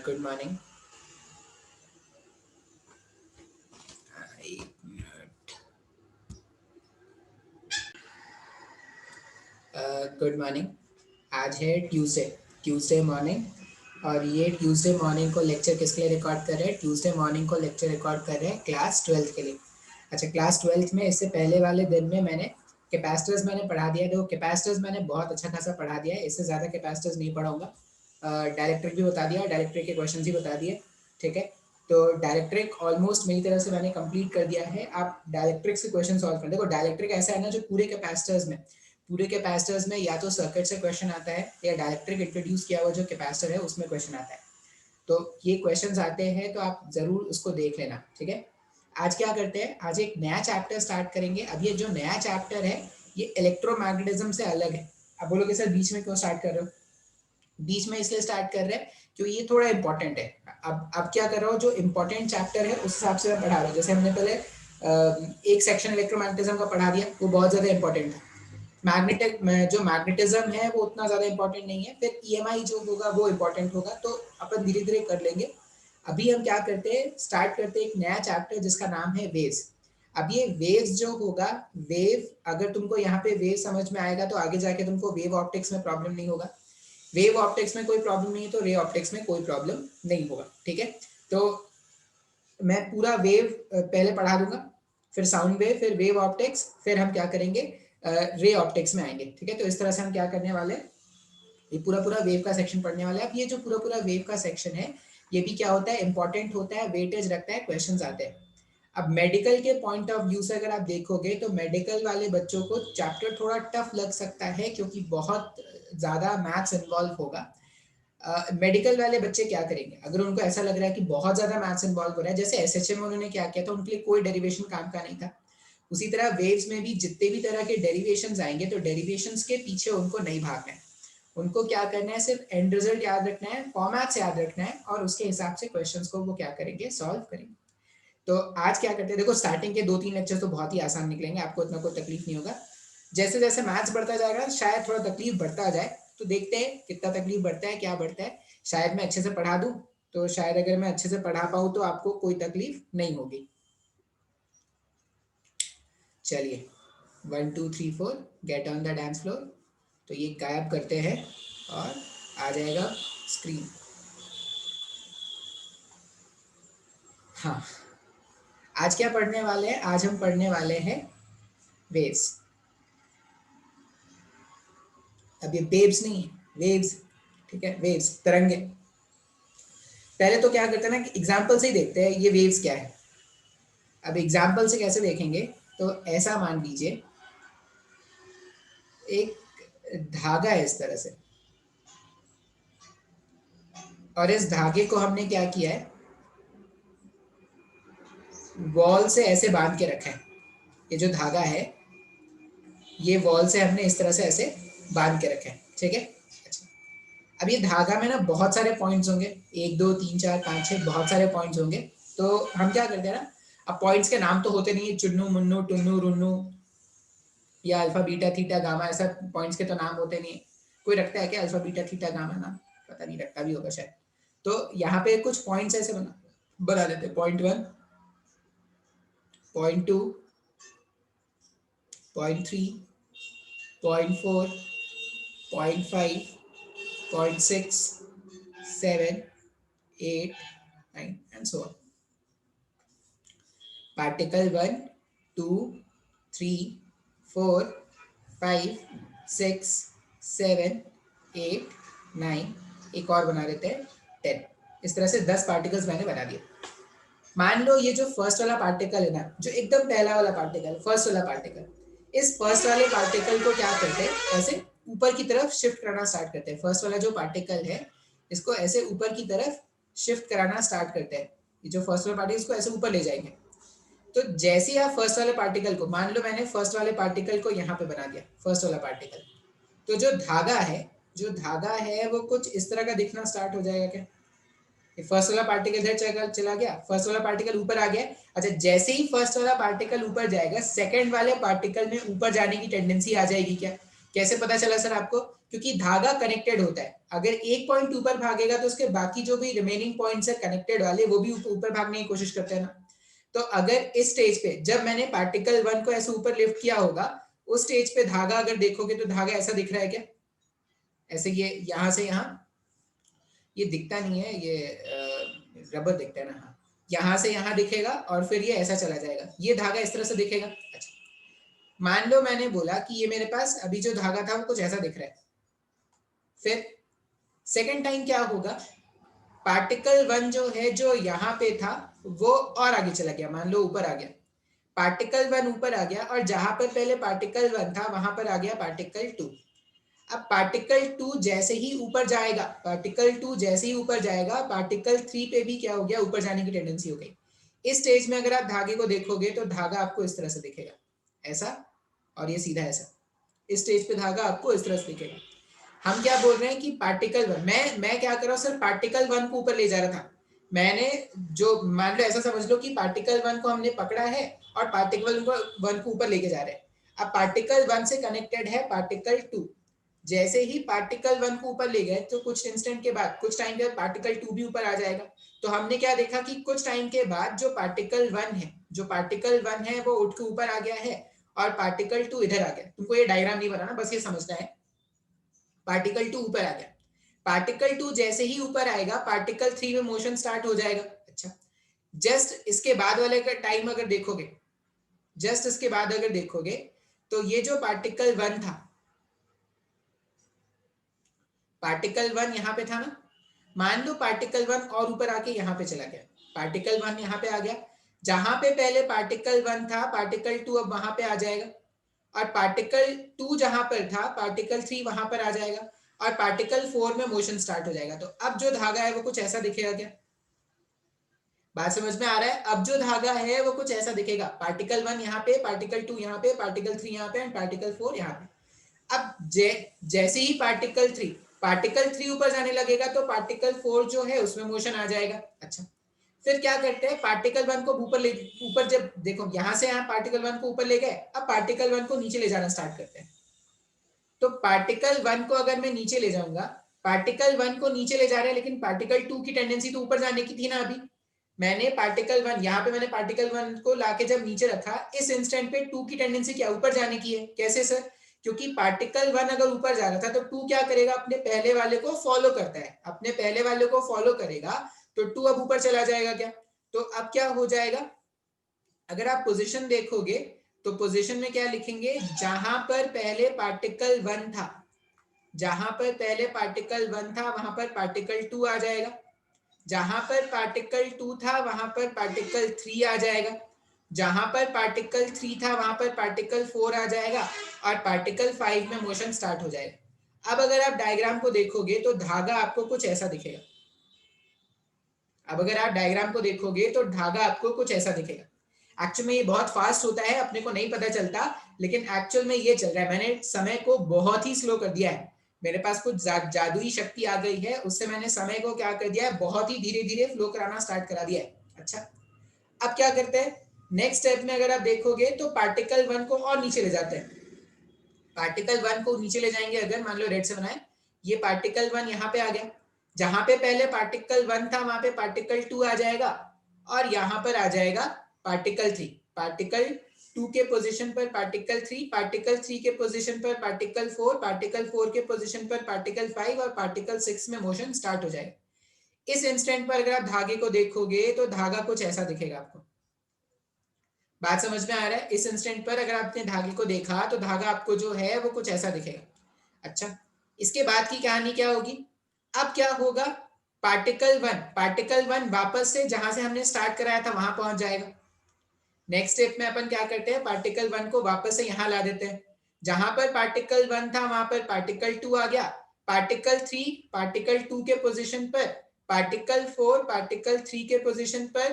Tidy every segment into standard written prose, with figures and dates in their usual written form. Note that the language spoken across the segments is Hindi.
Good morning. एक मिनट। Good morning. आज है ट्यूसडे मॉर्निंग, और ये ट्यूसडे मॉर्निंग को लेक्चर किसके लिए रिकॉर्ड कर रहे हैं? ट्यूसडे मॉर्निंग को लेक्चर रिकॉर्ड कर रहे हैं क्लास 12th के लिए। अच्छा, क्लास 12th में इससे पहले वाले दिन में मैंने कैपेसिटर्स मैंने पढ़ा दिया। देखो, कैपेसिटर्स मैंने बहुत अच्छा खासा पढ़ा दिया है, इससे ज़्यादा कैपेसिटर्स नहीं पढ़ाऊंगा। डायरेक्ट्रिक भी बता दिया, डायरेक्ट्रिक के क्वेश्चन भी बता दिए, ठीक है। तो डायरेक्ट्रिक ऑलमोस्ट मेरी तरफ से मैंने कंप्लीट कर दिया है। आप डायरेक्ट्रिक से क्वेश्चन सॉल्व कर। देखो, डायरेक्ट्रिक ऐसा है ना, जो पूरे कैपेसिटर्स में या तो सर्किट से क्वेश्चन आता है, या डायरेक्ट्रिक इंट्रोड्यूस किया हुआ जो कैपेसिटर है उसमें क्वेश्चन आता है। तो ये क्वेश्चंस आते हैं, तो आप जरूर उसको देख लेना, ठीक है। आज क्या करते हैं, आज एक नया चैप्टर स्टार्ट करेंगे। अब ये जो नया चैप्टर है ये इलेक्ट्रोमैग्नेटिज्म से अलग है। अब बोलोगे सर बीच में क्यों स्टार्ट कर रहे हो? बीच में इसलिए स्टार्ट कर रहे हैं क्योंकि ये थोड़ा इंपॉर्टेंट है। अब क्या कर रहा हूँ, जो इंपॉर्टेंट चैप्टर है उस हिसाब से मैं पढ़ा रहा हूँ। जैसे हमने पहले एक सेक्शन इलेक्ट्रोमैग्नेटिज्म का पढ़ा दिया, वो बहुत ज्यादा इंपॉर्टेंट था। जो मैग्नेटिज्म है वो उतना ज्यादा इंपॉर्टेंट नहीं है। फिर ईएमआई जो होगा वो इंपॉर्टेंट होगा, तो अपन धीरे धीरे कर लेंगे। अभी हम क्या करते हैं, स्टार्ट करते हैं एक नया चैप्टर जिसका नाम है वेव्स। अब ये वेव्स जो होगा, वेव अगर तुमको यहाँ पे वेव समझ में आएगा तो आगे जाके तुमको वेव ऑप्टिक्स में प्रॉब्लम नहीं होगा। वेव ऑप्टिक्स में कोई प्रॉब्लम नहीं है तो रे ऑप्टिक्स में कोई प्रॉब्लम नहीं होगा, ठीक है। तो मैं पूरा वेव पहले पढ़ा दूंगा, फिर साउंड वेव, फिर वेव ऑप्टिक्स, फिर हम क्या करेंगे, रे ऑप्टिक्स में आएंगे, ठीक है। तो इस तरह से हम क्या करने वाले, ये पूरा पूरा वेव का सेक्शन पढ़ने वाले हैं। अब ये जो पूरा पूरा वेव का सेक्शन है ये भी क्या होता है, इंपॉर्टेंट होता है, वेटेज रखता है, क्वेश्चंस आते हैं। अब मेडिकल के पॉइंट ऑफ व्यू से अगर आप देखोगे तो मेडिकल वाले बच्चों को चैप्टर थोड़ा टफ लग सकता है, क्योंकि बहुत ज्यादा मैथ्स इन्वॉल्व होगा। मेडिकल वाले बच्चे क्या करेंगे, अगर उनको ऐसा लग रहा है कि बहुत ज्यादा मैथ्स इन्वॉल्व हो रहा है, जैसे एसएचए में उन्होंने क्या किया था, उनके लिए कोई डेरिवेशन काम का नहीं था। उसी तरह वेव्स में भी जितने भी तरह के डेरिवेशंस आएंगे तो डेरिवेशंस के पीछे उनको नहीं भागना है। उनको क्या करना है, सिर्फ एंड रिजल्ट याद रखना है, फॉर्मेट्स याद रखना है, और उसके हिसाब से क्वेश्चंस को वो क्या करेंगे, सॉल्व करेंगे। तो आज क्या करते हैं, देखो स्टार्टिंग के 2-3 लेक्चर तो बहुत ही आसान निकलेंगे, आपको इतना कोई तकलीफ नहीं होगा। जैसे जैसे मैथ्स बढ़ता जाएगा शायद थोड़ा तकलीफ बढ़ता जाए, तो देखते हैं कितना तकलीफ बढ़ता है, क्या बढ़ता है। शायद मैं अच्छे से पढ़ा दूं, तो शायद अगर मैं अच्छे से पढ़ा पाऊं तो आपको कोई तकलीफ नहीं होगी। चलिए, 1 2 3 4 get on the dance floor. तो ये गायब करते हैं और आ जाएगा स्क्रीन। हाँ, आज क्या पढ़ने वाले हैं, आज हम पढ़ने वाले हैं वेव्स। अब ये वेव्स नहीं है, वेव्स, ठीक है, वेव्स, तरंगे। पहले तो क्या करते हैं ना कि एग्जाम्पल से ही देखते हैं ये वेव्स क्या है। अब एग्जाम्पल से कैसे देखेंगे, तो ऐसा मान लीजिए एक धागा है इस तरह से, और इस धागे को हमने क्या किया है, वॉल से ऐसे बांध के रखा है। ये जो धागा है ये वॉल से हमने इस तरह से ऐसे बांध के रखा है, ठीक है। अच्छा, अब ये धागा में ना बहुत सारे पॉइंट्स होंगे, 1 2 3 4 5 6, बहुत सारे पॉइंट्स होंगे। तो हम क्या करते हैं ना, अब पॉइंट्स के नाम तो होते नहीं है, चुन्नू मुन्नू टुन्नू रुन्नू या अल्फा बीटा थीटा गामा, ऐसा पॉइंट्स के तो नाम होते नहीं है। कोई रखता है क्या अल्फा बीटा थीटा गामा नाम? पता नहीं, रखता भी होगा शायद। तो यहाँ पे कुछ पॉइंट्स ऐसे बना देते हैं, .1 .2 .3 .4 .5 .6 7 8 9 and so on. Particle 1 2 3 4 5 6 7 8 9, एक और बना देते हैं 10। इस तरह से 10 पार्टिकल्स मैंने बना दिए। मान लो ये जो फर्स्ट वाला पार्टिकल है ना, जो एकदम पहला वाला पार्टिकल, फर्स्ट वाला पार्टिकल, इस फर्स्ट वाले पार्टिकल को क्या करते हैं, ऐसे ऊपर की तरफ शिफ्ट करना स्टार्ट करते हैं। फर्स्ट वाला जो पार्टिकल है इसको ऐसे ऊपर की तरफ शिफ्ट कराना स्टार्ट करते हैं। ये जो फर्स्ट वाला पार्टिकल इसको ऐसे ऊपर ले जाएंगे। तो जैसे ही आप फर्स्ट वाले पार्टिकल को, मान लो मैंने फर्स्ट वाले पार्टिकल को यहाँ पे बना दिया, फर्स्ट वाला पार्टिकल, तो जो धागा है वो कुछ इस तरह का दिखना स्टार्ट हो जाएगा। क्या फर्स्ट वाला पार्टिकल इधर चला गया, फर्स्ट वाला पार्टिकल ऊपर आ गया। अच्छा, जैसे ही फर्स्ट वाला पार्टिकल ऊपर जाएगा सेकंड वाले पार्टिकल में ऊपर जाने की टेंडेंसी आ जाएगी क्या? कैसे पता चला सर आपको? क्योंकि धागा कनेक्टेड होता है, अगर एक पॉइंट ऊपर भागेगा तो उसके बाकी जो भी रिमेनिंग पॉइंट्स है कनेक्टेड वाले वो भी ऊपर भागने की कोशिश करते हैं ना। तो अगर इस स्टेज पे जब मैंने पार्टिकल 1 को ऐसे ऊपर लिफ्ट किया होगा, उस स्टेज पे धागा अगर देखोगे तो धागा ऐसा दिख रहा है क्या? ऐसे ये यहां से यहां, ये दिखता नहीं है, ये रबर दिखता है ना, हाँ, यहां से यहां दिखेगा और फिर ये ऐसा चला जाएगा, ये धागा इस तरह से दिखेगा। अच्छा, मान लो मैंने बोला कि ये मेरे पास अभी जो धागा था वो कुछ ऐसा दिख रहा है, फिर सेकेंड टाइम क्या होगा, पार्टिकल 1 जो है जो यहाँ पे था वो और आगे चला गया, मान लो ऊपर आ गया, पार्टिकल 1 ऊपर आ गया और जहां पर पहले पार्टिकल 1 था वहां पर आ गया पार्टिकल 2। अब पार्टिकल 2 जैसे ही ऊपर जाएगा, पार्टिकल 2 जैसे ही ऊपर जाएगा, पार्टिकल 3 पे भी क्या हो गया, ऊपर जाने की टेंडेंसी हो गई। इस स्टेज में अगर आप धागे को देखोगे तो धागा आपको इस तरह से दिखेगा, ऐसा, और ये सीधा ऐसा। इस स्टेज पे धागा आपको इस तरह से दिखेगा। हम क्या बोल रहे हैं कि पार्टिकल 1, मैं क्या कर रहा हूँ सर, पार्टिकल 1 को ऊपर ले जा रहा था, मैंने जो मान लो ऐसा समझ लो कि पार्टिकल 1 को हमने पकड़ा है और पार्टिकल 1 को ऊपर लेके जा रहे हैं। अब पार्टिकल 1 से कनेक्टेड है पार्टिकल 2, जैसे ही पार्टिकल 1 को ऊपर ले गए तो कुछ इंस्टेंट के बाद, कुछ टाइम के बाद पार्टिकल 2 भी ऊपर आ जाएगा। तो हमने क्या देखा कि कुछ टाइम के बाद जो पार्टिकल 1 है, जो पार्टिकल 1 है वो उठ के ऊपर आ गया है और पार्टिकल 2 इधर आ गया। तुमको ये डायग्राम नहीं बनाना, बस ये समझना है, पार्टिकल 2 ऊपर आ गया, पार्टिकल 2 जैसे ही ऊपर आएगा पार्टिकल 3 में मोशन स्टार्ट हो जाएगा। अच्छा, जस्ट इसके बाद वाले का टाइम अगर देखोगे, जस्ट इसके बाद अगर देखोगे तो ये जो पार्टिकल 1 था, पार्टिकल 1 यहाँ पे था ना, मान लो पार्टिकल 1 और ऊपर आके यहाँ पे चला गया, पार्टिकल 1 यहाँ पे आ गया, जहां पे पहले पार्टिकल 1 था पार्टिकल 2 अब वहां पे आ जाएगा, और पार्टिकल 2 जहां पर था पार्टिकल 3 वहां पर आ जाएगा और पार्टिकल 4 में मोशन स्टार्ट हो जाएगा। तो अब जो धागा है वो कुछ ऐसा दिखेगा क्या? बात समझ में आ रहा है? अब जो धागा है वो कुछ ऐसा दिखेगा, पार्टिकल 1 यहाँ पे, पार्टिकल 2 यहाँ पे, पार्टिकल 3 यहाँ पे एंड पार्टिकल 4 यहाँ पे। अब जैसे ही पार्टिकल 3 ऊपर जाने लगेगा तो पार्टिकल 4 जो है उसमें मोशन आ जाएगा। अच्छा, फिर क्या करते हैं, पार्टिकल 1 को ऊपर जब देखो यहां से यहाँ पार्टिकल 1 को ऊपर ले गए, अब पार्टिकल 1 को नीचे ले जाना स्टार्ट करते हैं। तो पार्टिकल 1 को अगर मैं नीचे ले जाऊंगा, पार्टिकल 1 को नीचे ले जा रहे हैं लेकिन पार्टिकल 2 की टेंडेंसी तो ऊपर जाने की थी ना। अभी मैंने पार्टिकल 1 यहाँ पे मैंने पार्टिकल 1 को लाके जब नीचे रखा, इस इंस्टेंट पे 2 की टेंडेंसी क्या, ऊपर जाने की है। कैसे सर? क्योंकि पार्टिकल 1 अगर ऊपर जा रहा था तो 2 क्या करेगा, अपने पहले वाले को फॉलो करता है, अपने पहले वाले को फॉलो करेगा तो 2 अब ऊपर चला जाएगा क्या? तो अब क्या हो जाएगा, अगर आप पोजीशन देखोगे तो पोजीशन में क्या लिखेंगे, जहां पर पहले पार्टिकल 1 था, जहां पर पहले पार्टिकल 1 था वहां पर पार्टिकल 2 आ जाएगा, जहां पर पार्टिकल 2 था वहां पर पार्टिकल 3 आ जाएगा, जहां पर पार्टिकल 3 था वहां पर पार्टिकल 4 आ जाएगा और पार्टिकल 5 में मोशन स्टार्ट हो जाएगा। अब अगर आप डायग्राम को देखोगे तो धागा आपको कुछ ऐसा दिखेगा, अब अगर आप डायग्राम को देखोगे तो धागा आपको कुछ ऐसा दिखेगा। एक्चुअल में ये बहुत फास्ट होता है, अपने को नहीं पता चलता, लेकिन एक्चुअल में ये चल रहा है, मैंने समय को बहुत ही स्लो कर दिया है, मेरे पास कुछ जादुई शक्ति आ गई है, उससे मैंने समय को क्या कर दिया है, बहुत ही धीरे धीरे फ्लो कराना स्टार्ट करा दिया है। अच्छा, अब क्या करते हैं, नेक्स्ट स्टेप में अगर आप देखोगे तो पार्टिकल 1 को और नीचे ले जाते हैं, पार्टिकल 1 को नीचे ले जाएंगे, अगर मान लो रेड से बनाए, ये पार्टिकल 1 यहाँ पे आ गया, जहां पे पहले पार्टिकल 1 था वहां पे पार्टिकल 2 आ जाएगा और यहाँ पर आ जाएगा पार्टिकल 3, पार्टिकल 2 के पोजीशन पर पार्टिकल 3, पार्टिकल 3 के पोजीशन पर पार्टिकल 4, पार्टिकल 4 के पोजीशन पर पार्टिकल 5 और पार्टिकल 6 में मोशन स्टार्ट हो जाएगा। इस इंस्टेंट पर अगर आप धागे को देखोगे तो धागा कुछ ऐसा दिखेगा आपको। बात समझ में आ रहा है? इस इंस्टेंट पर अगर आपने धागे को देखा तो धागा आपको जो है वो कुछ ऐसा दिखेगा। अच्छा, इसके बाद की कहानी क्या होगी, अब क्या होगा, पार्टिकल 1 वापस से जहां से हमने स्टार्ट कराया था वहां पहुंच जाएगा। नेक्स्ट स्टेप में अपन क्या करते हैं, पार्टिकल 1 को वापस से यहां ला देते हैं, जहां पर पार्टिकल 1 था वहां पर पार्टिकल 2 आ गया, पार्टिकल 3 पार्टिकल 2 के पोजीशन पर, पार्टिकल 4 पार्टिकल 3 के पोजीशन पर,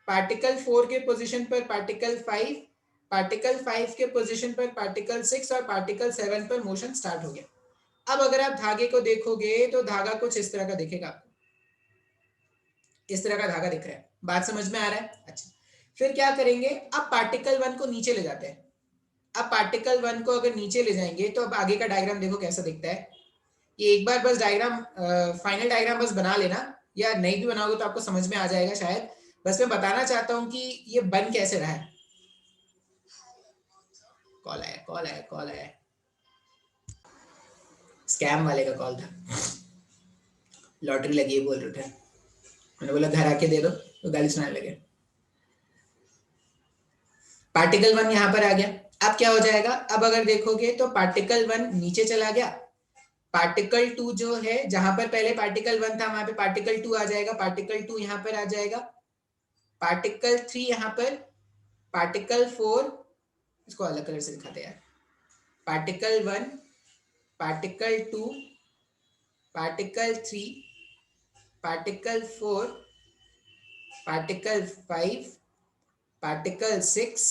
पार्टिकल 4 के पोजीशन पर पार्टिकल 5, पार्टिकल 5 के पोजीशन पर पार्टिकल 6 और पार्टिकल 7 पर मोशन स्टार्ट हो गया। अब अगर आप धागे को देखोगे तो धागा कुछ इस तरह का दिखेगा आपको, इस तरह का धागा दिख रहा है। बात समझ में आ रहा है? अच्छा, फिर क्या करेंगे, अब पार्टिकल 1 को नीचे ले जाते हैं, अब पार्टिकल 1 को अगर नीचे ले जाएंगे तो अब आगे का डायग्राम देखो कैसा दिखता है। ये एक बार बस डायग्राम, फाइनल डायग्राम बस बना लेना, या नहीं भी बनाओगे तो आपको समझ में आ जाएगा शायद। बस मैं बताना चाहता हूँ कि ये बन कैसे रहा है। कॉल आया, कॉल आया, कॉल आया, स्कैम वाले का कॉल था, लॉटरी लगी है बोल रहे थे। मैंने बोला घर आके दे दो, तो गाली सुनाने लगे। पार्टिकल 1 यहां पर आ गया। अब क्या हो जाएगा, अब अगर देखोगे तो पार्टिकल 1 नीचे चला गया, पार्टिकल 2 जो है, जहां पर पहले पार्टिकल 1 था वहां पे पार्टिकल 2 आ जाएगा, पार्टिकल 2 यहां पर आ जाएगा, पार्टिकल 3 यहां पर, पार्टिकल 4, इसको अलग कलर से दिखाते हैं यार, particle 1, particle 2, particle 3, particle 4, particle 5, particle 6,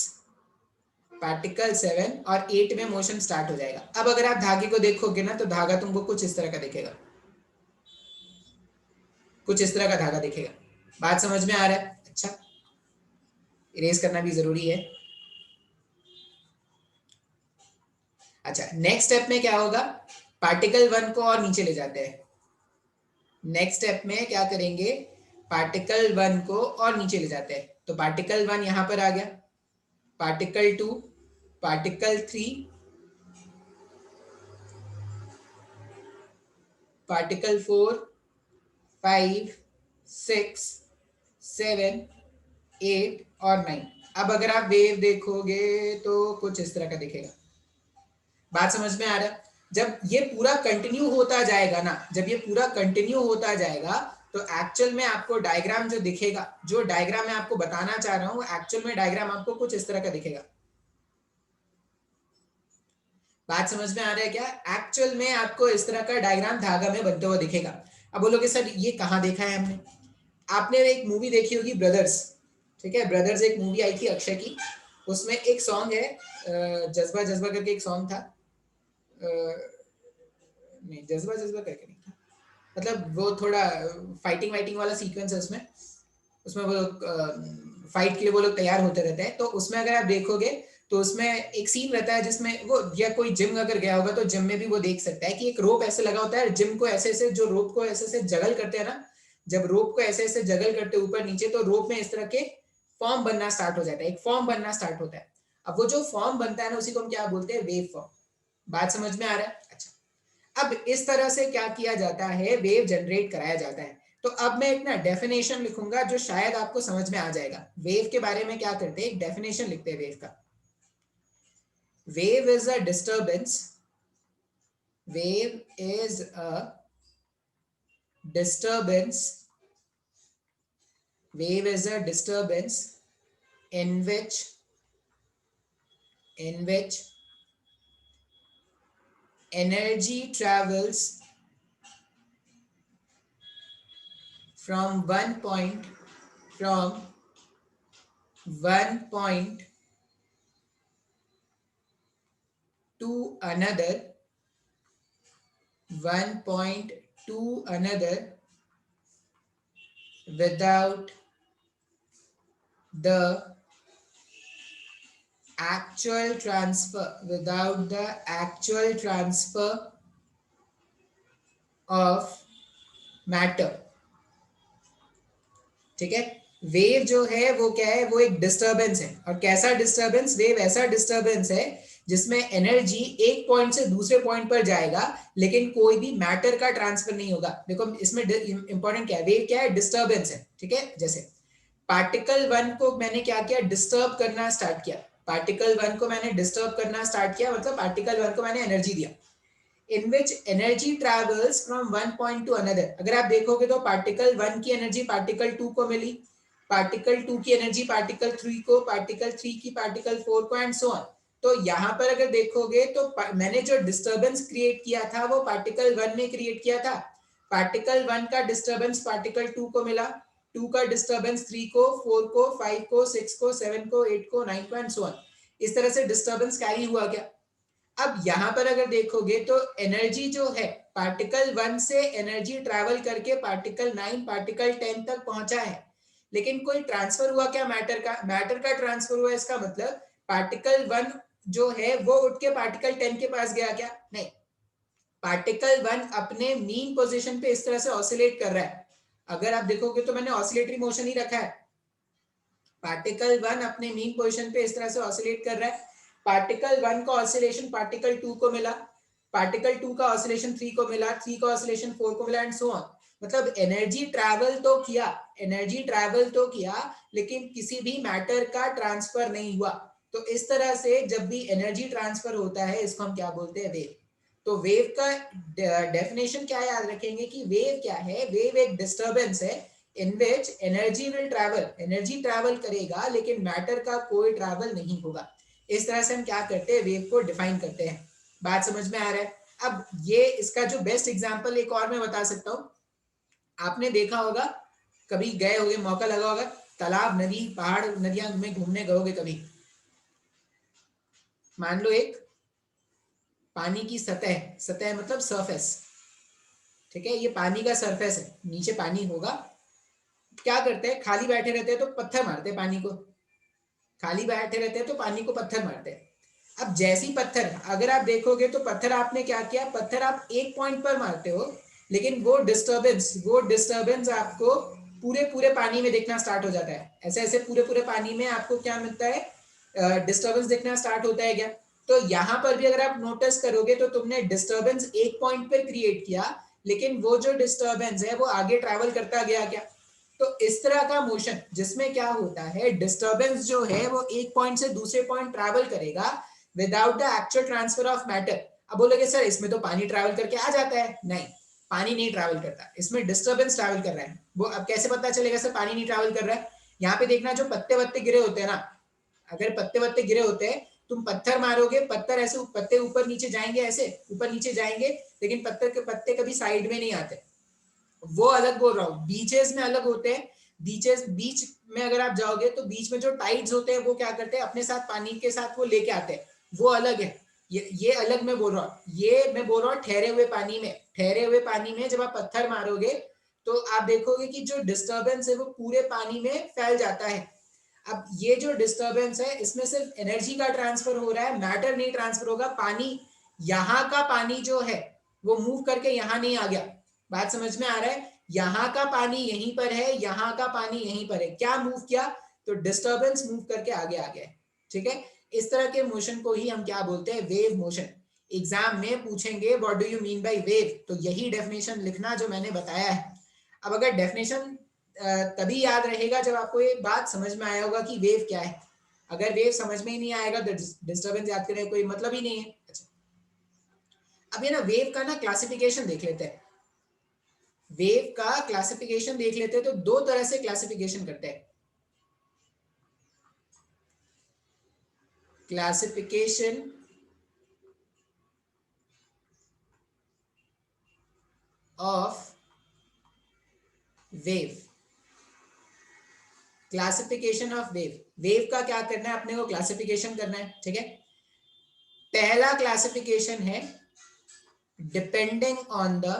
particle 7 और 8 में मोशन स्टार्ट हो जाएगा। अब अगर आप धागे को देखोगे ना तो धागा तुमको कुछ इस तरह का दिखेगा, कुछ इस तरह का धागा दिखेगा। बात समझ में आ रहा है? अच्छा, इरेज करना भी जरूरी है। अच्छा, नेक्स्ट स्टेप में क्या होगा, पार्टिकल 1 को और नीचे ले जाते हैं। नेक्स्ट स्टेप में क्या करेंगे, पार्टिकल 1 को और नीचे ले जाते हैं। तो पार्टिकल 1 यहां पर आ गया, पार्टिकल 2, पार्टिकल 3, पार्टिकल 4, 5, 6, 7, 8 और 9। अब अगर आप वेव देखोगे तो कुछ इस तरह का दिखेगा। बात समझ में आ रहा है? जब ये पूरा कंटिन्यू होता जाएगा ना, जब ये पूरा कंटिन्यू होता जाएगा तो एक्चुअल में आपको डायग्राम जो दिखेगा, जो डायग्राम मैं आपको बताना चाह रहा हूं, एक्चुअल में डायग्राम आपको कुछ इस तरह का दिखेगा। बात समझ में आ रहा है क्या? एक्चुअल में आपको इस तरह का डायग्राम धागा में बनते हुआ दिखेगा। अब बोलोगे सर ये कहाँ देखा है हमने? आपने एक मूवी देखी होगी ब्रदर्स, ठीक है, ब्रदर्स एक मूवी आई थी अक्षय की, उसमें एक सॉन्ग है जज्बा जज्बा करके एक सॉन्ग था, नहीं जज्बा जज्बा करके नहीं था, मतलब वो थोड़ा फाइटिंग वाइटिंग वाला सीक्वेंस है उसमें, उसमें वो फाइट के लिए वो लोग तैयार होते रहते हैं। तो उसमें अगर आप देखोगे तो उसमें एक सीन रहता है जिसमें वो, या कोई जिम अगर गया होगा तो जिम में भी वो देख सकता है कि एक रोप ऐसे लगा होता है, जिम को ऐसे ऐसे, जो रोप को ऐसे ऐसे जगल करते हैं ना, जब रोप को ऐसे ऐसे जगल करते ऊपर नीचे तो रोप में इस तरह के फॉर्म बनना स्टार्ट हो जाता है, एक फॉर्म बनना स्टार्ट होता है। अब वो जो फॉर्म बनता है ना उसी को हम क्या बोलते हैं, वेव फॉर्म। बात समझ में आ रहा है? अच्छा, अब इस तरह से क्या किया जाता है, वेव जनरेट कराया जाता है। तो अब मैं एक ना डेफिनेशन लिखूंगा जो शायद आपको समझ में आ जाएगा। वेव के बारे में क्या करते हैं, एक डेफिनेशन लिखते हैं वेव का। Wave is a disturbance, wave is a disturbance, wave is a disturbance in which energy travels from one point to another, one point to another without the actual transfer of matter। ठीक है, वेव जो है वो क्या है, वो एक डिस्टरबेंस है। और कैसा डिस्टरबेंस, वेव ऐसा डिस्टरबेंस है जिसमें एनर्जी एक पॉइंट से दूसरे पॉइंट पर जाएगा लेकिन कोई भी मैटर का ट्रांसफर नहीं होगा। देखो इसमें इंपॉर्टेंट क्या है, वेव क्या है, डिस्टरबेंस है। ठीक है, जैसे पार्टिकल 1 को मैंने क्या किया, डिस्टर्ब करना स्टार्ट किया, पार्टिकल 1 को मैंने डिस्टर्ब करना स्टार्ट किया, मतलब पार्टिकल 1 को मैंने एनर्जी दिया। in which energy travels from one point to another। अगर आप देखोगे तो पार्टिकल 1 की एनर्जी पार्टिकल 2 को मिली, पार्टिकल 2 की एनर्जी पार्टिकल 3 को, पार्टिकल 3 की पार्टिकल 4 को, एंड सो ऑन। तो यहाँ पर अगर देखोगे तो मैंने जो डिस्टरबेंस क्रिएट किया था वो पार्टिकल 1 ने क्रिएट किया था। पार्टिकल 1 का डिस्टरबेंस पार्टिकल 2 को मिला, 2 का डिस्टरबेंस 3 को, 4 को, 5 को, 6 को, 7 को, 8 को, 9 को, एंड सो ऑन। इस तरह से डिस्टरबेंस कैरी हुआ क्या। अब यहां पर अगर देखोगे तो एनर्जी जो है पार्टिकल 1 से एनर्जी ट्रैवल करके पार्टिकल 9, पार्टिकल 10 तक पहुंचा है, लेकिन कोई ट्रांसफर हुआ क्या मैटर का, मैटर का ट्रांसफर हुआ। इसका मतलब पार्टिकल 1 जो है वो उठ के पार्टिकल 10 के पास गया क्या? नहीं, पार्टिकल 1 अपने मीन पोजीशन पे इस तरह से ऑसिलेट कर रहा है। अगर आप देखोगे तो मैंने ऑसिलेटरी मोशन ही रखा है। पार्टिकल 1 अपने मीन पोजीशन पे इस तरह से ऑसिलेट कर रहा है। पार्टिकल 1 का ऑसिलेशन पार्टिकल 2 को मिला, पार्टिकल 2 का ऑसिलेशन 3 को मिला, 3 का ऑसिलेशन 4 को मिला, एंड सो ऑन। मतलब एनर्जी ट्रैवल तो किया, एनर्जी ट्रैवल तो किया, लेकिन किसी भी मैटर का ट्रांसफर नहीं हुआ। तो इस तरह से जब भी एनर्जी ट्रांसफर होता है, इसको हम क्या बोलते हैं? वेव। तो वेव का डेफिनेशन क्या याद रखेंगे कि वेव क्या है? वेव एक डिस्टर्बेंस है in which energy will travel, energy travel करेगा लेकिन मैटर का कोई ट्रैवल नहीं होगा। इस तरह से हम क्या करते हैं? वेव को डिफाइन करते हैं। बात समझ में आ रहा है? अब ये इसका जो बेस्ट एग्जांपल एक और मैं बता सकता हूँ। आपने देखा होगा, कभी गए होगे, मौका लगा होगा, तालाब, नदी, पहाड़, नदियां में घूमने गए होगे कभी। मान लो एक पानी की सतह, सतह मतलब सरफेस, ठीक है, ये पानी का सरफेस है, नीचे पानी होगा। क्या करते हैं? खाली बैठे रहते हैं तो पत्थर मारते हैं पानी को, खाली बैठे रहते हैं तो पानी को पत्थर मारते हैं। अब जैसी पत्थर, अगर आप देखोगे तो पत्थर आपने क्या किया? पत्थर आप एक पॉइंट पर मारते हो, लेकिन वो डिस्टर्बेंस आपको पूरे पूरे पानी में दिखना स्टार्ट हो जाता है। ऐसे ऐसे पूरे पूरे पानी में आपको क्या मिलता है? डिस्टर्बेंस दिखना स्टार्ट होता है क्या? तो यहां पर भी अगर आप नोटिस करोगे तो तुमने डिस्टर्बेंस एक पॉइंट पे क्रिएट किया, लेकिन वो जो डिस्टर्बेंस है वो आगे ट्रैवल करता गया क्या? तो इस तरह का मोशन जिसमें क्या होता है, डिस्टर्बेंस जो है वो एक पॉइंट से दूसरे पॉइंट ट्रैवल करेगा without the actual transfer of matter. अब बोलोगे सर इसमें तो पानी ट्रैवल करके आ जाता है। नहीं, पानी नहीं ट्रैवल करता, इसमें डिस्टर्बेंस ट्रैवल कर रहा है। वो अब कैसे पता चलेगा सर पानी नहीं ट्रैवल कर रहा है? यहाँ पे देखना, जो पत्ते वत्ते गिरे होते हैं ना, अगर पत्ते वत्ते गिरे होते हैं, तुम पत्थर मारोगे, पत्थर ऐसे पत्ते ऊपर नीचे जाएंगे, ऐसे ऊपर नीचे जाएंगे, लेकिन पत्थर के पत्ते कभी साइड में नहीं आते। वो अलग बोल रहा हूँ, बीचेस में अलग होते हैं। बीच में अगर आप जाओगे तो बीच में जो टाइड्स होते हैं वो क्या करते हैं? अपने साथ पानी के साथ वो लेके आते हैं, वो अलग है। ये अलग मैं बोल रहा हूँ, ये मैं बोल रहा हूँ ठहरे हुए पानी में। ठहरे हुए पानी में जब आप पत्थर मारोगे तो आप देखोगे कि जो डिस्टर्बेंस है वो पूरे पानी में फैल जाता है। अब ये जो डिस्टर्बेंस है इसमें सिर्फ एनर्जी का ट्रांसफर हो रहा है, मैटर नहीं ट्रांसफर होगा। पानी, यहाँ का पानी जो है वो मूव करके यहाँ नहीं आ गया। बात समझ में आ रहा है? यहाँ का पानी यहीं पर है, यहाँ का पानी यहीं पर है, क्या मूव किया? तो डिस्टर्बेंस मूव करके आगे आ गया। ठीक है, इस तरह के मोशन को ही हम क्या बोलते हैं? Wave motion. एग्जाम में पूछेंगे what do you mean by wave, तो यही डेफिनेशन लिखना जो मैंने बताया है। अब अगर डेफिनेशन तभी याद रहेगा जब आपको ये बात समझ में आया होगा कि वेव क्या है। अगर वेव समझ में ही नहीं आएगा तो डिस्टर्बेंस याद करने का कोई मतलब ही नहीं है। अच्छा, अब ये ना वेव का ना क्लासिफिकेशन देख लेते हैं। वेव का क्लासिफिकेशन देख लेते हैं, तो दो तरह से क्लासिफिकेशन करते हैं। Classification of wave, classification of wave. Wave का क्या करना है? अपने को क्लासिफिकेशन करना है, ठीक है। पहला क्लासिफिकेशन है depending on the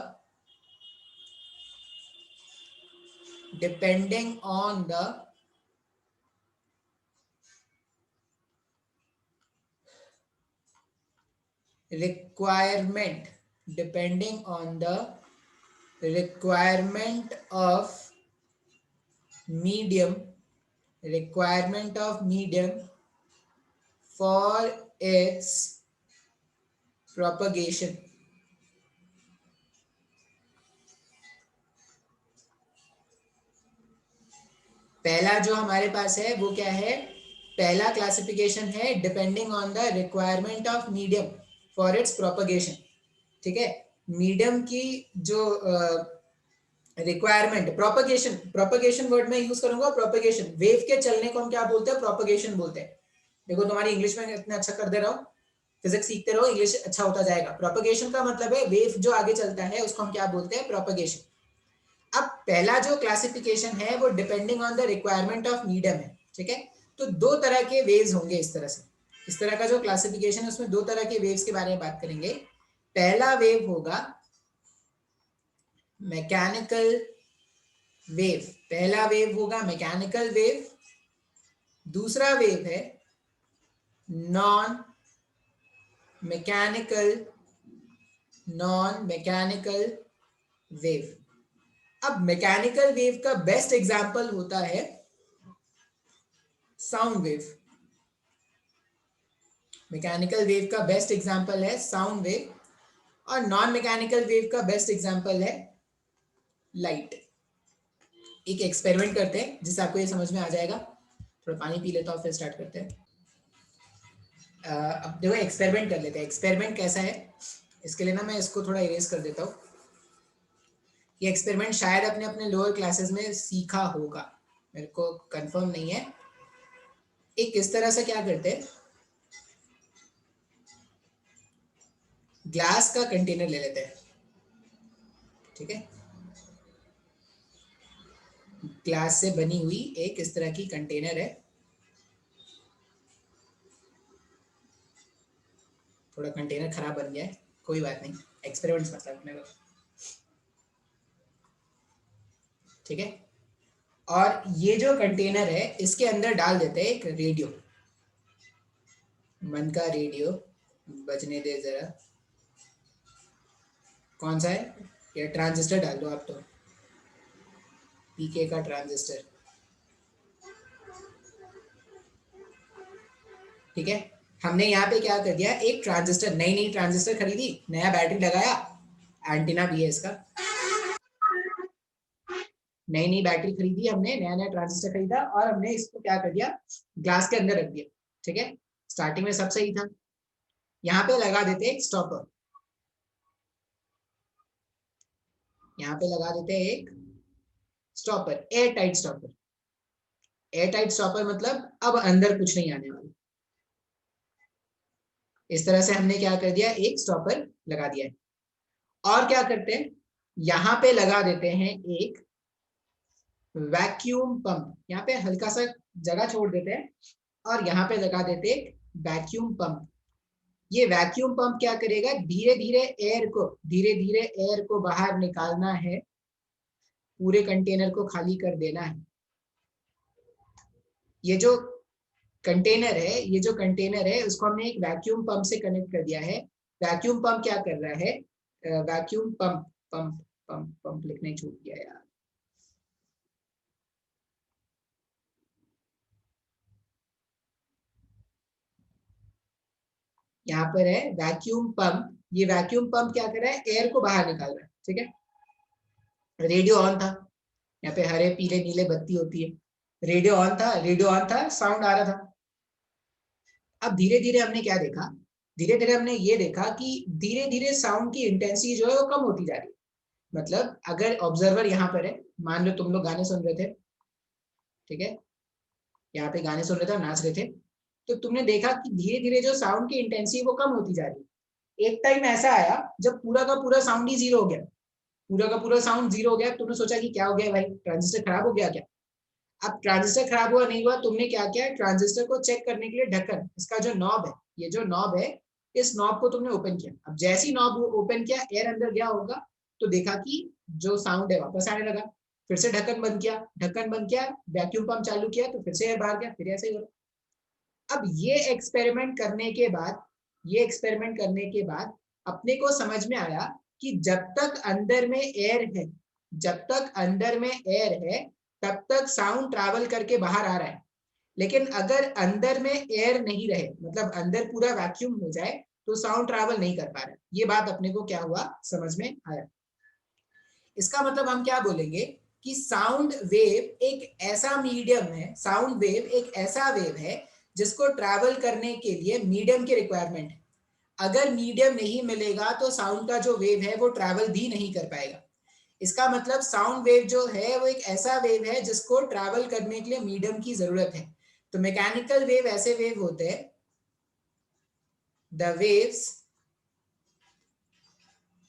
requirement, depending on the requirement of medium, requirement of medium for its propagation। पहला जो हमारे पास है वो क्या है? पहला क्लासिफिकेशन है depending on the requirement of medium for its propagation. ठीक है, मीडियम की जो रिक्वायरमेंट, प्रोपगेशन, प्रोपगेशन वर्ड में यूज करूंगा। प्रोपगेशन, वेव के चलने को हम क्या बोलते हैं? प्रोपगेशन बोलते हैं। देखो तुम्हारी इंग्लिश में इतना अच्छा कर दे रहा हूँ, फिजिक्स सीखते रहो, इंग्लिश अच्छा होता जाएगा। प्रोपगेशन का मतलब है वेव जो आगे चलता है उसको हम क्या बोलते हैं? प्रोपगेशन। अब पहला जो क्लासिफिकेशन है वो depending on the requirement of medium है, ठीक है। तो दो तरह के वेव्स होंगे इस तरह से। इस तरह का जो क्लासिफिकेशन है उसमें दो तरह के वेव्स के बारे में बात करेंगे। पहला वेव होगा मैकेनिकल वेव, पहला वेव होगा मैकेनिकल वेव। दूसरा वेव है non mechanical, non mechanical wave. अब मैकेनिकल वेव का बेस्ट एग्जांपल होता है साउंड वेव। मैकेनिकल वेव का बेस्ट एग्जांपल है साउंड वेव और नॉन मैकेनिकल वेव का बेस्ट एग्जांपल है लाइट। एक एक्सपेरिमेंट करते हैं जिससे आपको ये समझ में आ जाएगा। थोड़ा पानी पी लेता हूँ फिर स्टार्ट करते हैं। अब देखो एक्सपेरिमेंट कर लेते हैं। एक्सपेरिमेंट कैसा है इसके लिए ना मैं इसको थोड़ा इरेज कर देता हूँ। ये एक्सपेरिमेंट शायद अपने अपने लोअर क्लासेस में सीखा होगा, मेरे को कंफर्म नहीं है। एक किस तरह से क्या करते हैं, ग्लास का कंटेनर ले लेते हैं, ठीक है। ग्लास से बनी हुई एक इस तरह की कंटेनर है। थोड़ा कंटेनर खराब बन गया है, कोई बात नहीं, एक्सपेरिमेंट्स मतलब अपने को, ठीक है। और ये जो कंटेनर है इसके अंदर डाल देते हैं एक रेडियो, मन का रेडियो, बजने दे जरा। कौन सा है, ये ट्रांजिस्टर डाल दो आप तो, पीके का ट्रांजिस्टर, ठीक है। हमने यहाँ पे क्या कर दिया, एक ट्रांजिस्टर, नई नई ट्रांजिस्टर खरीदी, नया बैटरी लगाया, एंटीना भी है इसका, नई नई बैटरी खरीदी हमने, नया नया ट्रांजिस्टर खरीदा और हमने इसको क्या कर दिया, ग्लास के अंदर रख दिया, ठीक है। स्टार्टिंग में सब सही था। यहाँ पे लगा देते एक स्टॉपर, यहाँ पे लगा देते एक stopper, air tight stopper. Air tight stopper मतलब अब अंदर कुछ नहीं आने वाला। इस तरह से हमने क्या कर दिया, एक स्टॉपर लगा दिया है। और क्या करते हैं, यहाँ पे लगा देते हैं एक वैक्यूम पंप, यहाँ पे हल्का सा जगह छोड़ देते हैं और यहाँ पे लगा देते एक वैक्यूम पंप। ये वैक्यूम पंप क्या करेगा, धीरे धीरे एयर को, धीरे धीरे एयर को बाहर निकालना है, पूरे कंटेनर को खाली कर देना है। ये जो कंटेनर है, ये जो कंटेनर है उसको हमने एक वैक्यूम पंप से कनेक्ट कर दिया है। वैक्यूम पंप क्या कर रहा है, vacuum pump, pump pump pump लिखने छूट गया यार, यहाँ पर है वैक्यूम पंप। ये वैक्यूम पंप क्या कर रहा है, एयर को बाहर निकाल रहा है, ठीक है। रेडियो ऑन था, यहाँ पे हरे पीले नीले बत्ती होती है, रेडियो ऑन था, रेडियो ऑन था, साउंड आ रहा था। अब धीरे धीरे हमने क्या देखा, धीरे धीरे हमने ये देखा कि धीरे धीरे साउंड की इंटेंसिटी जो है वो कम होती जा रही है। मतलब अगर ऑब्जर्वर यहाँ पर है, मान लो तुम लोग गाने सुन रहे थे, ठीक है, यहाँ पे गाने सुन रहे थे और नाच रहे थे, तो तुमने देखा कि धीरे धीरे जो साउंड की इंटेंसिटी वो कम होती जा रही है। एक टाइम ऐसा आया जब पूरा का पूरा साउंड ही जीरो हो गया, पूरा का पूरा साउंड जीरो हो गया। तुमने सोचा कि क्या हो गया भाई, ट्रांजिस्टर खराब हो गया क्या। अब ट्रांजिस्टर खराब हुआ नहीं हुआ, तुमने क्या किया, ट्रांजिस्टर को चेक करने के लिए ढक्कन, इसका जो नॉब है, ये जो नॉब है, इस नॉब को तुमने ओपन किया। अब जैसे ही नॉब ओपन किया, एयर अंदर गया होगा, तो देखा कि जो साउंड है वापस आने लगा। फिर से ढक्कन बंद किया, ढक्कन बंद किया, वैक्यूम पंप चालू किया, तो फिर से एयर बाहर गया, फिर ऐसे ही हो रहा। अब ये एक्सपेरिमेंट करने के बाद, ये एक्सपेरिमेंट करने के बाद अपने को समझ में आया कि जब तक अंदर में एयर है, जब तक अंदर में एयर है, तब तक साउंड ट्रैवल करके बाहर आ रहा है। लेकिन अगर अंदर में एयर नहीं रहे, मतलब अंदर पूरा वैक्यूम हो जाए, तो साउंड ट्रैवल नहीं कर पा रहा है। ये बात अपने को क्या हुआ, समझ में आया। इसका मतलब हम क्या बोलेंगे कि साउंड वेव एक ऐसा मीडियम है, साउंड वेव एक ऐसा वेव है जिसको ट्रैवल करने के लिए मीडियम की रिक्वायरमेंट है। अगर मीडियम नहीं मिलेगा तो साउंड का जो वेव है वो ट्रैवल भी नहीं कर पाएगा। इसका मतलब साउंड वेव जो है वो एक ऐसा वेव है जिसको ट्रैवल करने के लिए मीडियम की जरूरत है। तो मैकेनिकल वेव ऐसे वेव होते हैं, the waves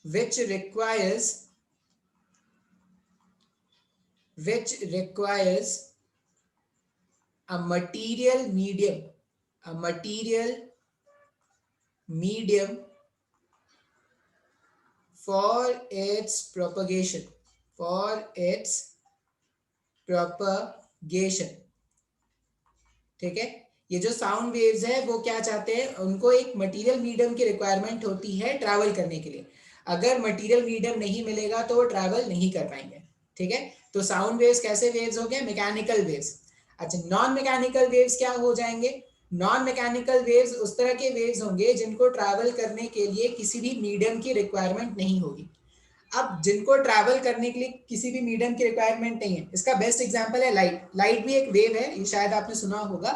which requires which requires a material medium, a material medium for its propagation, for its propagation, ठीक है। ये जो साउंड वेव्स है वो क्या चाहते हैं, उनको एक मटेरियल मीडियम की रिक्वायरमेंट होती है ट्रैवल करने के लिए। अगर मटेरियल मीडियम नहीं मिलेगा तो वो ट्रैवल नहीं कर पाएंगे। ठीक है, तो साउंड वेव्स कैसे वेव्स हो गए, मैकेनिकल वेव्स। अच्छा, नॉन मैकेनिकल वेव्स क्या हो जाएंगे, नॉन मैकेनिकल वेव्स उस तरह के वेव्स होंगे जिनको ट्रैवल करने के लिए किसी भी मीडियम की रिक्वायरमेंट नहीं होगी। अब जिनको ट्रैवल करने के लिए किसी भी मीडियम की रिक्वायरमेंट नहीं है, इसका बेस्ट एग्जांपल है लाइट। लाइट भी एक वेव है, ये शायद आपने सुना होगा।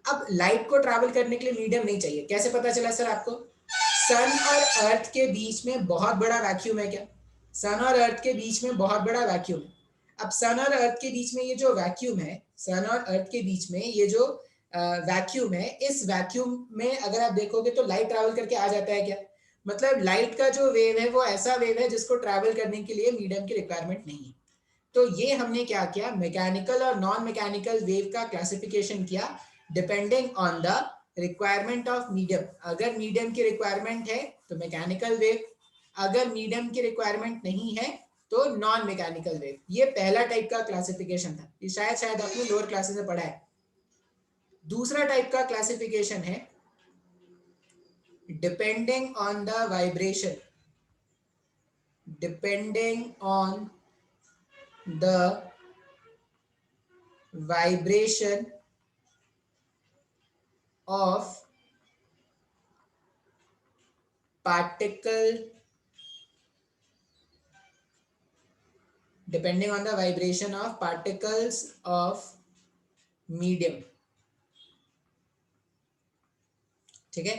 अब लाइट को ट्रैवल करने के लिए मीडियम नहीं चाहिए, कैसे पता चला सर आपको, सन और अर्थ के बीच में बहुत बड़ा वैक्यूम है क्या, सन और अर्थ के बीच में बहुत बड़ा वैक्यूम है। अब सन और अर्थ के बीच में ये जो वैक्यूम है, सन और अर्थ के बीच में ये जो वैक्यूम है, इस वैक्यूम में अगर आप देखोगे तो लाइट ट्रैवल करके आ जाता है क्या, मतलब लाइट का जो वेव है वो ऐसा वेव है जिसको ट्रैवल करने के लिए मीडियम की रिक्वायरमेंट नहीं है। तो ये हमने क्या किया, मैकेनिकल और नॉन मैकेनिकल वेव का क्लासिफिकेशन किया depending on the requirement of medium. अगर मीडियम की रिक्वायरमेंट है तो मैकेनिकल वेव, अगर मीडियम की रिक्वायरमेंट नहीं है तो नॉन मैकेनिकल वेव। ये पहला टाइप का क्लासिफिकेशन था, ये शायद आपने लोअर क्लासेस में पढ़ा है। दूसरा टाइप का क्लासिफिकेशन है depending on the vibration, depending on the vibration of particle, depending on the vibration of particles of medium। ठीक है,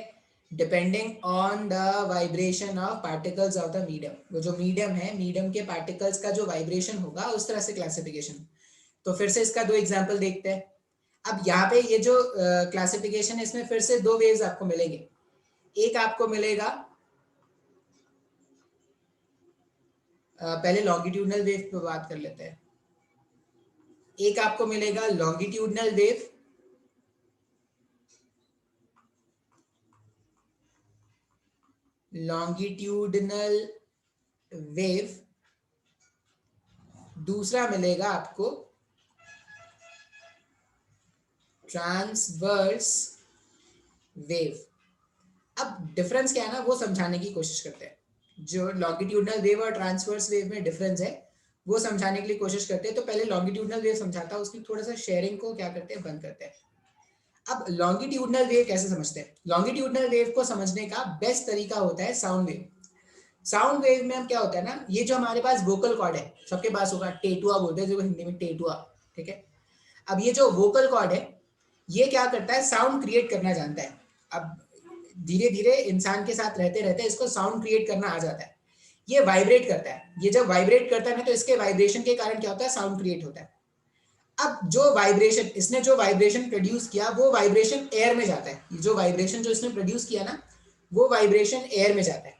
depending on the vibration of particles of the medium, वो जो मीडियम है, मीडियम के पार्टिकल्स का जो वाइब्रेशन होगा उस तरह से क्लासिफिकेशन। तो फिर से इसका दो एग्जांपल देखते हैं। अब यहाँ पे ये जो क्लासिफिकेशन है इसमें फिर से दो वेव्स आपको मिलेंगे। एक आपको मिलेगा, पहले लॉन्गिट्यूडनल वेव पे बात कर लेते हैं। एक आपको मिलेगा लॉन्गिट्यूडनल वेव, लॉन्गिट्यूडनल वेव। दूसरा मिलेगा आपको ट्रांसवर्स वेव। अब डिफरेंस क्या है ना वो समझाने की कोशिश करते हैं। जो लॉन्गिट्यूडनल वेव और ट्रांसवर्स वेव में डिफरेंस है वो समझाने के लिए कोशिश करते हैं। तो पहले लॉन्गिट्यूडनल वेव समझाता हूं, उसकी थोड़ा सा शेयरिंग को क्या करते हैं, बंद करते हैं। अब लॉन्गिट्यूडनल वेव कैसे समझते हैं, लॉन्गिट्यूडनल वेव को समझने का बेस्ट तरीका होता है साउंड वेव। साउंड वेव में हम क्या होता है ना, ये जो हमारे पास वोकल कॉर्ड है, सबके पास होगा, टेटुआ बोलते हैं जो हिंदी में टेटुआ। ठीक है, अब ये जो वोकल कॉर्ड है ये क्या करता है, साउंड क्रिएट करना जानता है। अब धीरे धीरे इंसान के साथ रहते रहते इसको साउंड क्रिएट करना आ जाता है। ये वाइब्रेट करता है, ये जब वाइब्रेट करता है ना तो इसके वाइब्रेशन के कारण क्या होता है, साउंड क्रिएट होता है। अब जो वाइब्रेशन, इसने जो वाइब्रेशन प्रोड्यूस किया वो वाइब्रेशन एयर में जाता है। ये जो वाइब्रेशन जो इसने प्रोड्यूस किया ना वो वाइब्रेशन एयर में जाता है।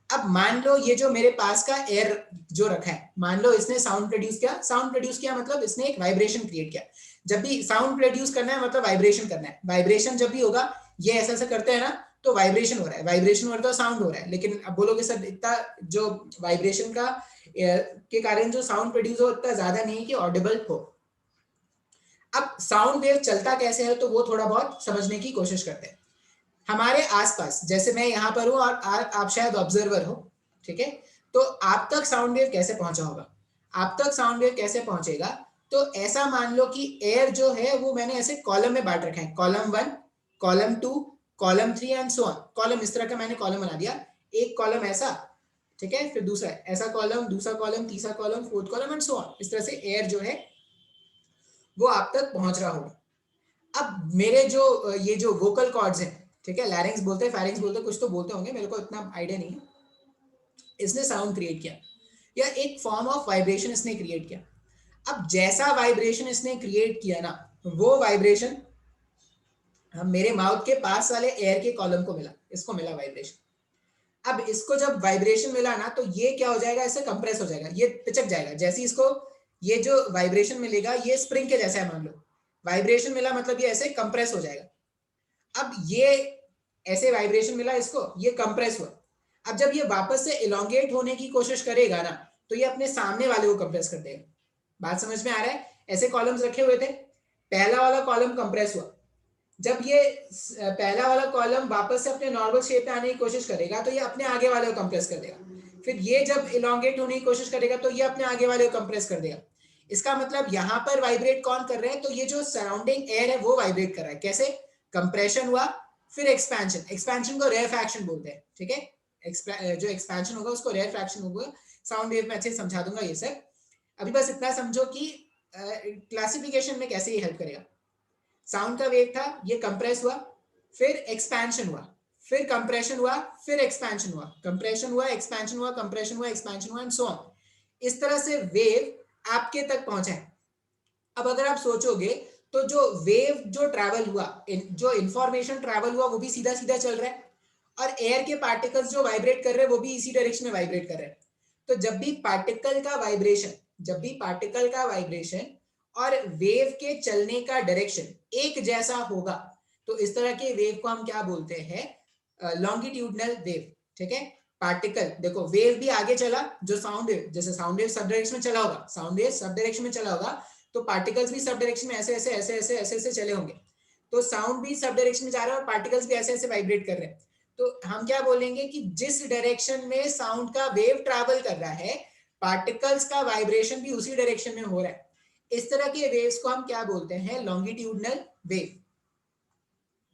अब मान लो ये जो मेरे पास का एयर जो रखा है, मान लो इसने साउंड प्रोड्यूस किया, साउंड प्रोड्यूस किया मतलब इसने एक वाइब्रेशन क्रिएट किया। जब भी साउंड प्रोड्यूस करना है मतलब वाइब्रेशन करना है, वाइब्रेशन जब भी होगा, ये ऐसा ऐसा करते हैं ना तो वाइब्रेशन हो रहा है, वाइब्रेशन हो रहा है तो साउंड हो रहा है। लेकिन अब बोलोगे सर इतना जो वाइब्रेशन का के कारण जो साउंड प्रोड्यूस हो इतना ज्यादा नहीं कि ऑडिबल हो। अब साउंड वेव चलता कैसे है तो वो थोड़ा बहुत समझने की कोशिश करते हैं। हमारे आसपास, जैसे मैं यहाँ पर हूँ और आप शायद ऑब्जर्वर हो, ठीक है, तो आप तक साउंड वेव कैसे पहुंचा होगा, आप तक साउंड वेव कैसे पहुंचेगा, तो ऐसा मान लो कि एयर जो है वो मैंने ऐसे कॉलम में बांट रखा है, column 1, column 2, column 3 and so on. Column इस तरह का मैंने कॉलम बना दिया, एक कॉलम ऐसा, ठीक है, फिर दूसरा ऐसा कॉलम, दूसरा कॉलम, तीसरा column, fourth column and so on. इस तरह से एयर जो है वो आप तक पहुंच रहा होगा। अब मेरे जो ये जो वोकल कॉर्ड्स हैं, ठीक है, लैरिंग्स बोलते हैं, फेरिंग्स बोलते हैं, कुछ तो बोलते होंगे, मेरे को इतना आइडिया नहीं है। इसने साउंड क्रिएट किया या एक फॉर्म ऑफ वाइब्रेशन इसने क्रिएट किया। अब जैसा वाइब्रेशन इसने क्रिएट किया ना वो वाइब्रेशन हम मेरे माउथ के पास वाले एयर के कॉलम को मिला, इसको मिला वाइब्रेशन। अब इसको जब वाइब्रेशन मिला ना तो ये क्या हो जाएगा, इससे कंप्रेस हो जाएगा, ये पिचक जाएगा। जैसे इसको ये जो वाइब्रेशन मिलेगा ये स्प्रिंग के जैसा है, मान लो वाइब्रेशन मिला मतलब ये ऐसे कंप्रेस हो जाएगा। अब ये ऐसे वाइब्रेशन मिला इसको, ये कंप्रेस हुआ। अब जब ये वापस से इलोंगेट होने की कोशिश करेगा ना तो ये अपने सामने वाले को कंप्रेस कर देगा। बात समझ में आ रहा है, ऐसे कॉलम्स रखे हुए थे, पहला वाला कॉलम कंप्रेस हुआ, जब ये पहला वाला कॉलम वापस से अपने नॉर्मल शेप में आने की कोशिश करेगा तो ये अपने आगे वाले को कंप्रेस कर देगा, फिर ये जब इलोंगेट होने की कोशिश करेगा तो ये अपने आगे वाले को कंप्रेस कर देगा। इसका मतलब यहाँ पर वाइब्रेट कौन कर रहे हैं, तो ये जो सराउंडिंग एयर है वो वाइब्रेट कर रहा है। कैसे? कंप्रेशन हुआ, फिर एक्सपेंशन, एक्सपेंशन को रेयरफैक्शन बोलते हैं, ठीक है। जो एक्सपेंशन होगा उसको रेयरफैक्शन होगा। साउंड वेव में अच्छे से समझा दूंगा ये सब। अभी बस इतना समझो कि क्लासिफिकेशन में कैसे ये हेल्प करेगा। साउंड का वेव था, ये कंप्रेस हुआ, फिर एक्सपेंशन हुआ, फिर कंप्रेशन हुआ, फिर एक्सपेंशन हुआ, कंप्रेशन हुआ, एक्सपेंशन हुआ, कंप्रेशन हुआ, एक्सपेंशन हुआ एंड सो ऑन। इस तरह से वेव आपके तक पहुंचा है। अब अगर आप सोचोगे तो जो वेव जो ट्रैवल हुआ, जो इंफॉर्मेशन ट्रैवल हुआ वो भी सीधा सीधा चल रहा है, और एयर के पार्टिकल्स जो वाइब्रेट कर रहे हैं वो भी इसी डायरेक्शन में वाइब्रेट कर रहे हैं। तो जब भी पार्टिकल का वाइब्रेशन, जब भी पार्टिकल का वाइब्रेशन और वेव के चलने का डायरेक्शन एक जैसा होगा तो इस तरह के वेव को हम क्या बोलते हैं, लॉन्गिट्यूडनल वेव, ठीक है। पार्टिकल देखो, वेव भी आगे चला, जो साउंड वेव, जैसे साउंड वेव सब डायरेक्शन में चला होगा, साउंड वेव सब डायरेक्शन में चला होगा, तो पार्टिकल्स भी सब डायरेक्शन में ऐसे ऐसे ऐसे ऐसे ऐसे ऐसे चले होंगे। तो साउंड भी सब डायरेक्शन में जा रहा है और पार्टिकल्स भी ऐसे ऐसे वाइब्रेट कर रहे हैं। तो हम क्या बोलेंगे कि जिस डायरेक्शन में साउंड का वेव ट्रैवल कर रहा है, पार्टिकल्स का वाइब्रेशन भी उसी डायरेक्शन में हो रहा है। इस तरह के वेव्स को हम क्या बोलते हैं, लॉन्गिट्यूडनल वेव।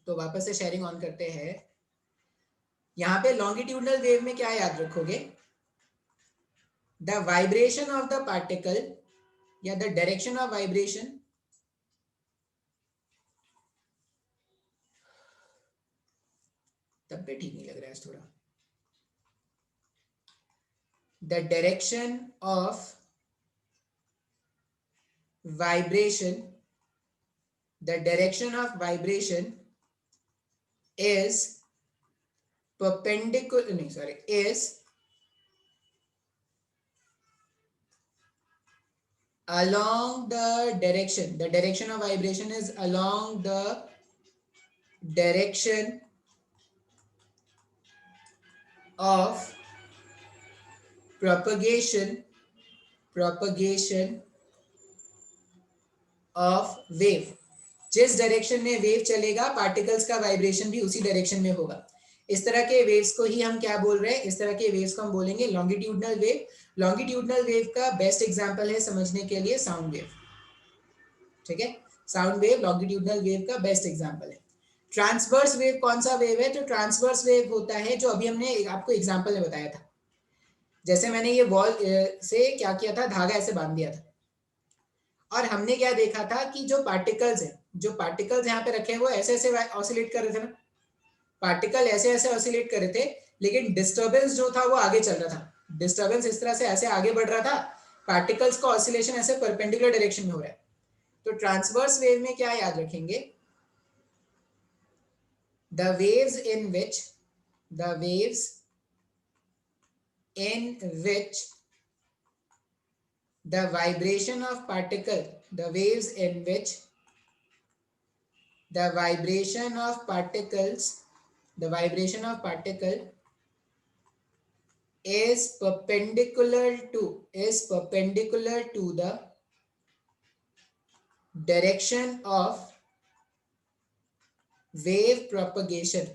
तो वापस से शेयरिंग ऑन करते हैं। यहां पे लॉन्गिट्यूडनल वेव में क्या याद रखोगे, the vibration of the particle या द डायरेक्शन ऑफ वाइब्रेशन तब पे ठीक नहीं लग रहा है थोड़ा, the direction of vibration, the direction of vibration is perpendicular, no, sorry, is along the direction, the direction of vibration is along the direction of propagation of wave। जिस डायरेक्शन में वेव चलेगा पार्टिकल्स का वाइब्रेशन भी उसी डायरेक्शन में होगा। इस तरह के वेव्स को ही हम क्या बोल रहे हैं, इस तरह के वेव्स को हम बोलेंगे लॉन्गिट्यूडनल वेव। लॉन्गिट्यूडनल वेव का बेस्ट एग्जांपल है समझने के लिए साउंड वेव, ठीक है। साउंड वेव लॉन्गिट्यूडनल वेव का बेस्ट एग्जांपल है। ट्रांसवर्स वेव कौन सा वेव है, तो ट्रांसवर्स वेव होता है जो अभी हमने आपको एग्जांपल में बताया था। जैसे मैंने ये वॉल से क्या किया था, धागा ऐसे बांध दिया था, और हमने क्या देखा था कि जो पार्टिकल्स है, जो पार्टिकल्स यहाँ पे रखे हैं वो ऐसे ऐसे ऑसिलेट कर रहे थे ना, पार्टिकल ऐसे ऐसे ऑसिलेट कर रहे थे, लेकिन डिस्टर्बेंस जो था वो आगे चल रहा था। डिस्टर्बेंस इस तरह से ऐसे आगे बढ़ रहा था, पार्टिकल्स का ऑसिलेशन ऐसे परपेंडिकुलर डायरेक्शन में हो रहा है। तो ट्रांसवर्स वेव में क्या याद रखेंगे, the waves in which, the waves in which the vibration of particle, the waves in which the vibration of particles, the vibration of particle is perpendicular to the direction of wave propagation।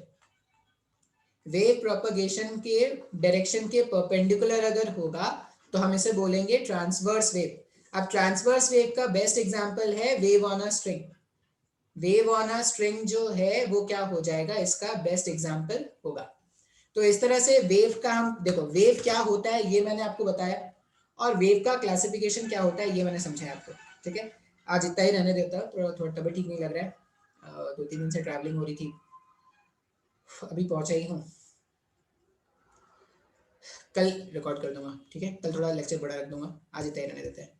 Wave propagation के डायरेक्शन के परपेंडिकुलर अगर होगा तो हम इसे बोलेंगे ट्रांसवर्स वेव। अब ट्रांसवर्स वेव का बेस्ट एग्जांपल है wave on a string. Wave on a string जो है वो क्या हो जाएगा, इसका बेस्ट एग्जांपल होगा। तो इस तरह से वेव का हम देखो, वेव क्या होता है ये मैंने आपको बताया, और वेव का क्लासिफिकेशन क्या होता है ये मैंने समझाया आपको, ठीक है। आज इतना ही रहने देता हूँ, थोड़ा तबीयत ठीक नहीं लग रहा है, 2-3 दिन से ट्रैवलिंग हो रही थी, अभी पहुंचा ही हूँ। कल रिकॉर्ड कर दूंगा, ठीक है, कल थोड़ा लेक्चर बड़ा रख दूंगा, आज इतना ही रहने देते हैं।